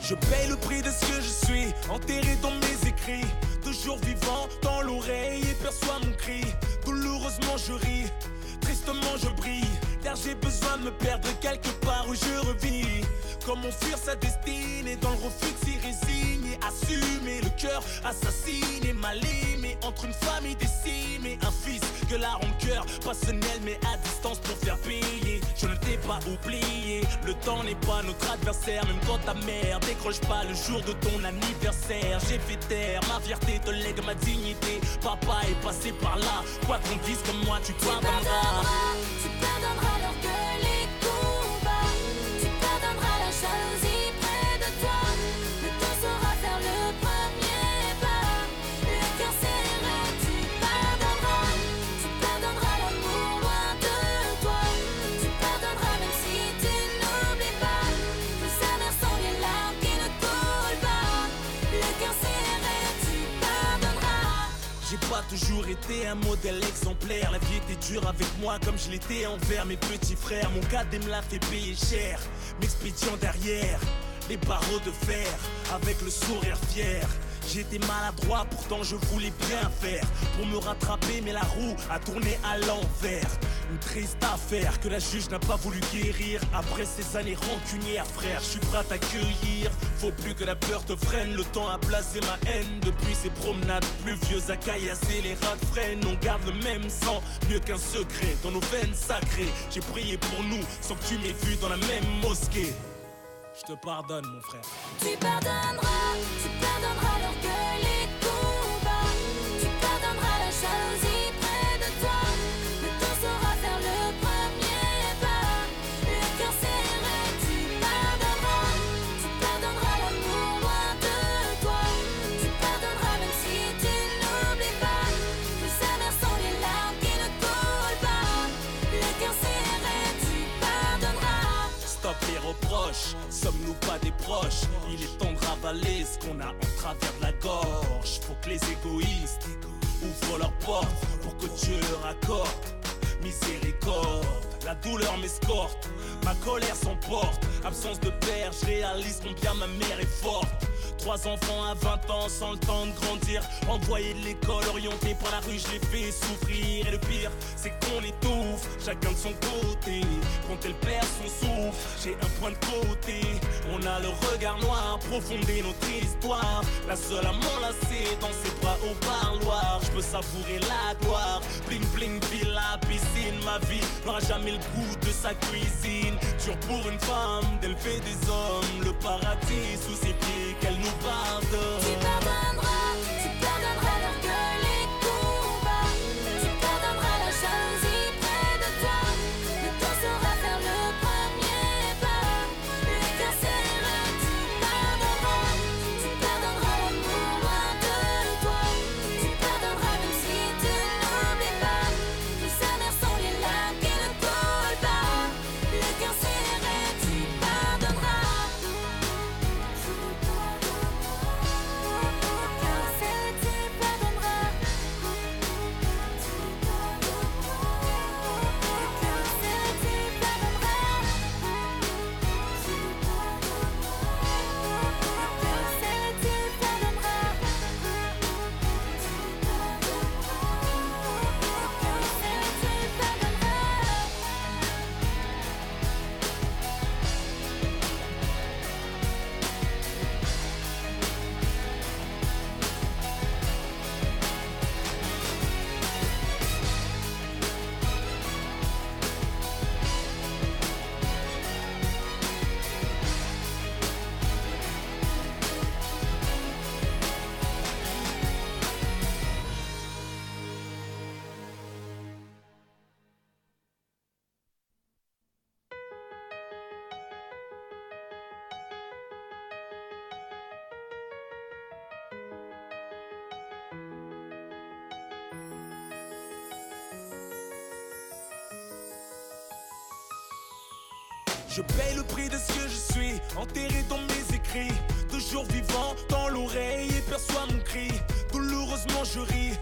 Je paye le prix de ce que je suis, enterré dans mes écrits. Toujours vivant dans l'oreille et perçois mon cri. Douloureusement je ris, tristement je brille. Car j'ai besoin de me perdre quelque part où je revis. Comment fuir sa destinée dans le refus de s'y résigner. Assumer le cœur assassiné, mal aimé. Entre une famille décimée, un fils que la rancœur passionnelle met à distance pour faire payer. Je ne t'ai pas oublié, le temps n'est pas notre adversaire. Même quand ta mère décroche pas le jour de ton anniversaire. J'ai fait taire, ma fierté te lègue ma dignité. Papa est passé par là, quoi qu'on dise comme moi tu pardonneras. Tu pardonneras l'orgueil, les combats. Tu pardonneras la jalousie près de toi. Le temps saura faire le premier pas. Le cœur serré, tu pardonneras. Tu pardonneras l'amour loin de toi. Tu pardonneras même si tu n'oublies pas. Plus amères sont les larmes qui ne coulent pas. Le cœur serré, tu pardonneras. J'ai pas toujours été un modèle exemplaire. La vie était dure avec moi comme je l'étais envers mes petits frères. Mon cadet me l'a fait payer cher, m'expédiant derrière les barreaux de fer, avec le sourire fier. J'étais maladroit, pourtant je voulais bien faire pour me rattraper, mais la roue a tourné à l'envers. Une triste affaire que la juge n'a pas voulu guérir. Après ces années rancunières, frère, je suis prêt à t'accueillir. Faut plus que la peur te freine, le temps a blasé ma haine. Depuis ces promenades pluvieuses à caillasser les rats de freine. On garde le même sang, mieux qu'un secret dans nos veines sacrées. J'ai prié pour nous, sans que tu m'aies vu dans la même mosquée. Je te pardonne mon frère. Tu pardonneras l'orgueil, les combats. Tu pardonneras la jalousie près de toi. Le temps saura faire le premier pas. Le cœur serré, tu pardonneras. Tu pardonneras l'amour loin de toi. Tu pardonneras même si tu n'oublies pas. Plus amères sont les larmes qui ne coulent pas. Le cœur serré, tu pardonneras. Stop les reproches, sommes-nous pas des proches? Il est temps de ravaler ce qu'on a en travers de la gorge. Faut que les égoïstes ouvrent leurs portes pour que Dieu leur accorde miséricorde. La douleur m'escorte, ma colère s'emporte. Absence de père, je réalise combien ma mère est forte. 3 enfants à 20 ans sans le temps de grandir. Envoyés de l'école, orientés par la rue, je les fais souffrir. Et le pire, c'est qu'on étouffe, chacun de son côté. Quand elle perd son souffle, j'ai un point de côté. On a le regard noir, profondé notre histoire. La seule à m'enlacer dans ses bras au parloir. Je peux savourer la gloire, bling bling villa, piscine. Ma vie n'aura jamais le goût de sa cuisine. Dur pour une femme d'élever des hommes. Le paradis sous ses pieds, qu'elle nous pardonne. Tu pardonneras l'orgueil, les combats. Tu pardonneras la jalousie près de toi. Le temps saura faire le premier pas. Le cœur serré, tu pardonneras. Tu pardonneras l'amour loin de toi. Tu pardonneras même si tu n'oublies pas. Plus amères sont les larmes qui ne coulent pas. Le cœur serré, tu pardonneras. Je paye le prix de ce que je suis, enterré dans mes écrits. Toujours vivant dans l'oreille et perçois mon cri. Douloureusement je ris,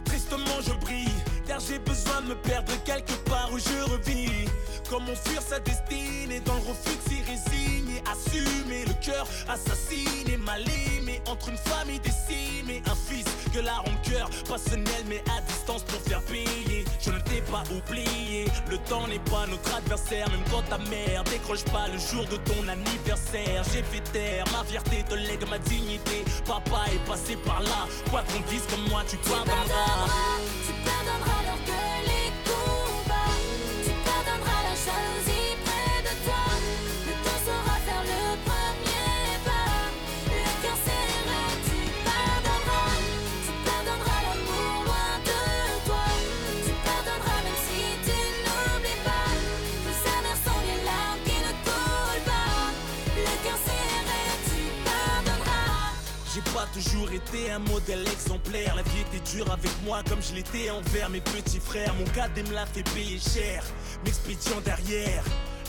tristement je brille. car j'ai besoin de me perdre quelque part où je revis. Comment fuir sa destinée dans le refus de s'y résigner. Assumer le cœur assassiné, mal aimé entre une famille décimée. Un fils que la rancœur passionnelle met à distance pour faire payer. Je ne t'ai pas oublié, le temps n'est pas notre adversaire. Même quand ta mère décroche pas le jour de ton anniversaire. J'ai fait taire, ma fierté te lègue ma dignité. Papa est passé par là, quoi qu'on dise comme moi tu pardonneras. Tu pardonneras l'orgueil, les coups bas. Tu pardonneras la jalousie près de toi. Le temps saura faire le premier pas. Le cœur serré, tu pardonneras. Tu pardonneras l'amour loin de toi. Tu pardonneras même si tu n'oublies pas. Nos amers sont les larmes qui ne coulent pas. Le cœur serré, tu pardonneras. J'ai pas toujours été un modèle exemplaire. La vie était dure avec moi comme je l'étais envers mes petits frères. Mon cadet me l'a fait payer cher, m'expédiant derrière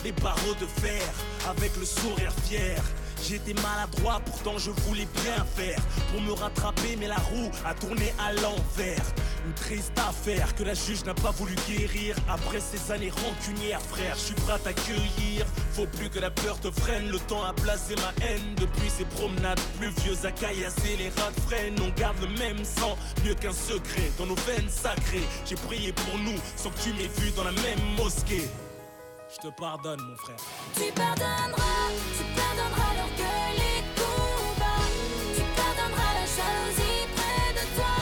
les barreaux de fer, avec le sourire fier. J'étais maladroit, pourtant je voulais bien faire pour me rattraper, mais la roue a tourné à l'envers. Une triste affaire que la juge n'a pas voulu guérir. Après ces années rancunières, frère, je suis prêt à t'accueillir. Faut plus que la peur te freine, le temps a blasé ma haine. Depuis ces promenades pluvieuses à caillasser les rats de freine, on garde le même sang, mieux qu'un secret dans nos veines sacrées. J'ai prié pour nous sans que tu m'aies vu dans la même mosquée. Je te pardonne mon frère. Tu pardonneras l'orgueil, les coups bas. Tu pardonneras la jalousie près de toi.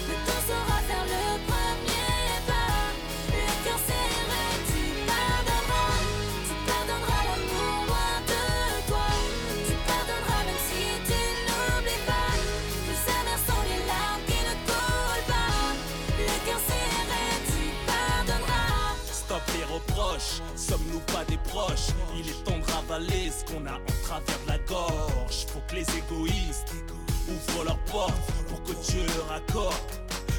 Le temps saura faire le premier pas. Le cœur serré, tu pardonneras. Tu pardonneras l'amour loin de toi. Tu pardonneras même si tu n'oublies pas. Nos amers sont les larmes qui ne coulent pas. Le cœur serré, tu pardonneras. Stop les reproches, sommes-nous pas des proches? Il est temps de ravaler ce qu'on a en travers de la gorge. Faut que les égoïstes ouvrent leurs portes pour que Dieu leur accorde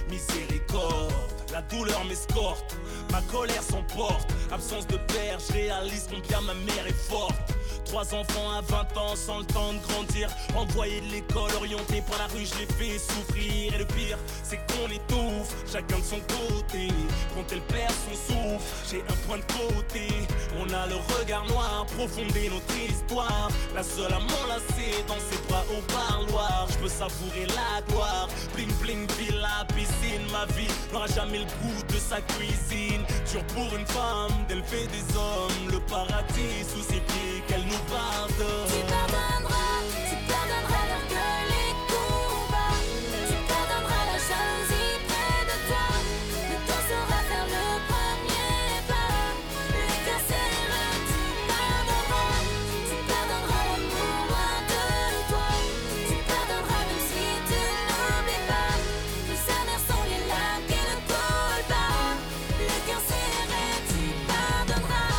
miséricorde. La douleur m'escorte, ma colère s'emporte. Absence de père, je réalise combien ma mère est forte. 3 enfants à 20 ans sans le temps de grandir. Envoyés de l'école, orientés par la rue, je les fais souffrir. Et le pire, c'est qu'on étouffe, chacun de son côté. Quand elle perd son souffle, j'ai un point de côté. On a le regard noir, profondé notre histoire. La seule à m'enlacer dans ses bras au parloir. Je peux savourer la gloire, bling bling, villa, piscine. Ma vie n'aura jamais le goût de sa cuisine. Dur pour une femme d'élever des hommes. Le paradis sous ses pieds, qu'elle nous pardonne. Tu pardonneras l'orgueil, les coups bas. Tu pardonneras la jalousie près de toi. Le temps saura faire le premier pas. Le cœur serré, tu pardonneras. Tu pardonneras l'amour loin de toi. Tu pardonneras même si tu n'oublies pas. Nos amers sont les larmes qui ne coulent pas. Le cœur serré, tu pardonneras.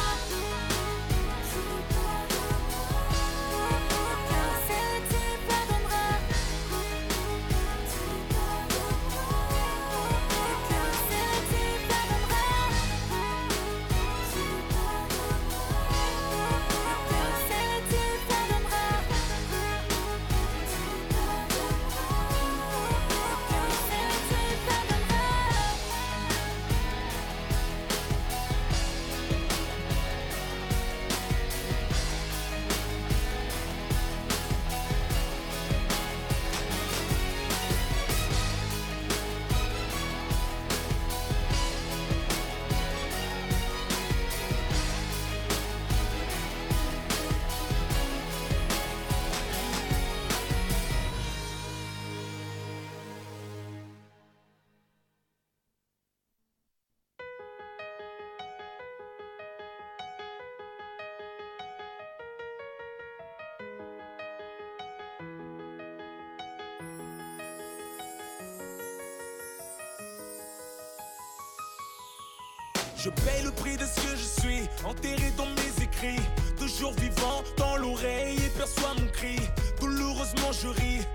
Je paye le prix de ce que je suis, enterré dans mes écrits. Toujours vivant dans l'oreille et perçois mon cri. Douloureusement je ris,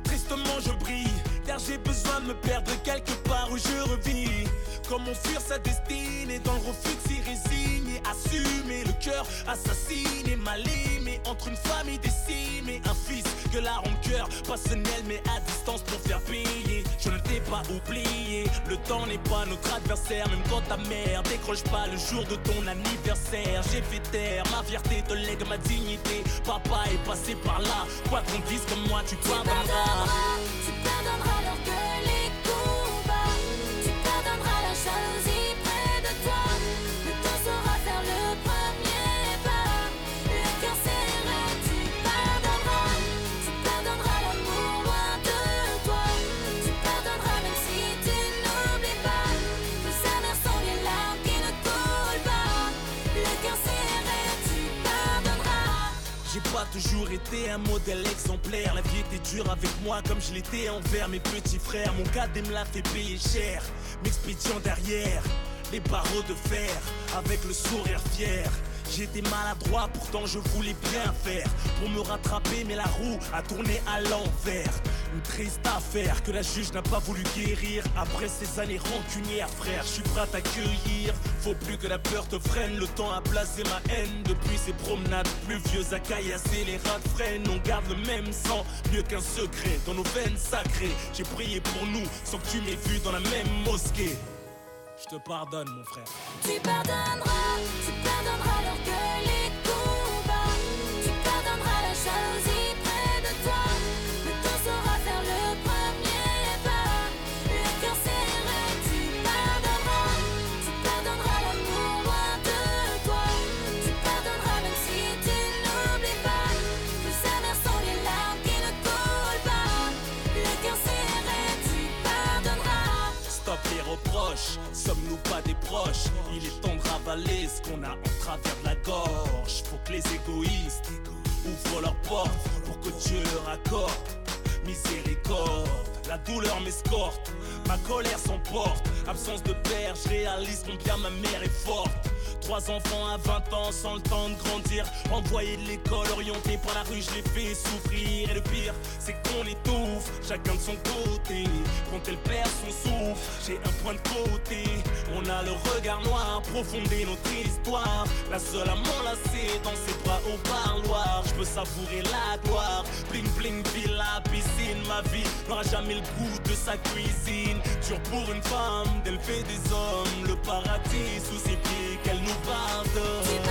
tristement je brille. Car j'ai besoin de me perdre quelque part où je revis. Comment fuir sa destinée dans le refus de s'y résigner. Assumer le cœur assassiné, mal aimé entre une famille décimée. Un fils que la rancœur passionnelle met à distance pour faire payer. Je ne t'ai pas pas oublier, le temps n'est pas notre adversaire. Même quand ta mère décroche pas le jour de ton anniversaire. J'ai fait taire, ma fierté te lègue ma dignité. Papa est passé par là, quoi qu'on dise comme moi tu pardonneras. Tu pardonneras l'orgueil, les coups bas. Tu pardonneras la jalousie près de toi. Le temps saura faire le premier pas. Le cœur serré, tu pardonneras. Tu pardonneras l'amour loin de toi. Tu pardonneras même si tu n'oublies pas. Nous amers sont les larmes qui ne coulent pas. Le cœur serré, tu pardonneras. J'ai pas toujours été un modèle exemplaire. La vie était dure avec moi comme je l'étais envers mes petits frères. Mon cadet me l'a fait payer cher, m'expédiant derrière les barreaux de fer, avec le sourire fier. J'étais maladroit, pourtant je voulais bien faire pour me rattraper, mais la roue a tourné à l'envers. Une triste affaire que la juge n'a pas voulu guérir. Après ces années rancunières, frère, je suis prêt à t'accueillir. Faut plus que la peur te freine, le temps a blasé ma haine. Depuis ces promenades pluvieuses à caillasser les rats de freine, on garde le même sang, mieux qu'un secret dans nos veines sacrées. J'ai prié pour nous, sans que tu m'aies vu dans la même mosquée. Je te pardonne mon frère. Tu pardonneras l'orgueil, les coups bas. Tu pardonneras la jalousie près de toi. Le temps saura faire le premier pas. Le cœur serré, tu pardonneras. Tu pardonneras l'amour loin de toi. Tu pardonneras même si tu n'oublies pas. Plus amers sont les larmes qui ne coulent pas. Le cœur serré, tu pardonneras. Stop les reproches, sommes-nous pas des proches? Il est temps de ravaler ce qu'on a en travers de la gorge. Faut que les égoïstes ouvrent leurs portes pour que Dieu leur accorde miséricorde. La douleur m'escorte, ma colère s'emporte. Absence de père, je réalise combien ma mère est forte. 3 enfants à 20 ans sans le temps de grandir. Envoyés de l'école, orientés par la rue, je les fais souffrir. Et le pire, c'est qu'on étouffe, chacun de son côté. Quand elle perd son souffle, j'ai un point de côté. On a le regard noir, profondé notre histoire. La seule à m'enlacer dans ses bras au parloir. Je peux savourer la gloire, bling bling villa, piscine. Ma vie n'aura jamais le goût de sa cuisine. Dur pour une femme d'élever des hommes. Le paradis sous ses pieds, qu'elle nous pardonne.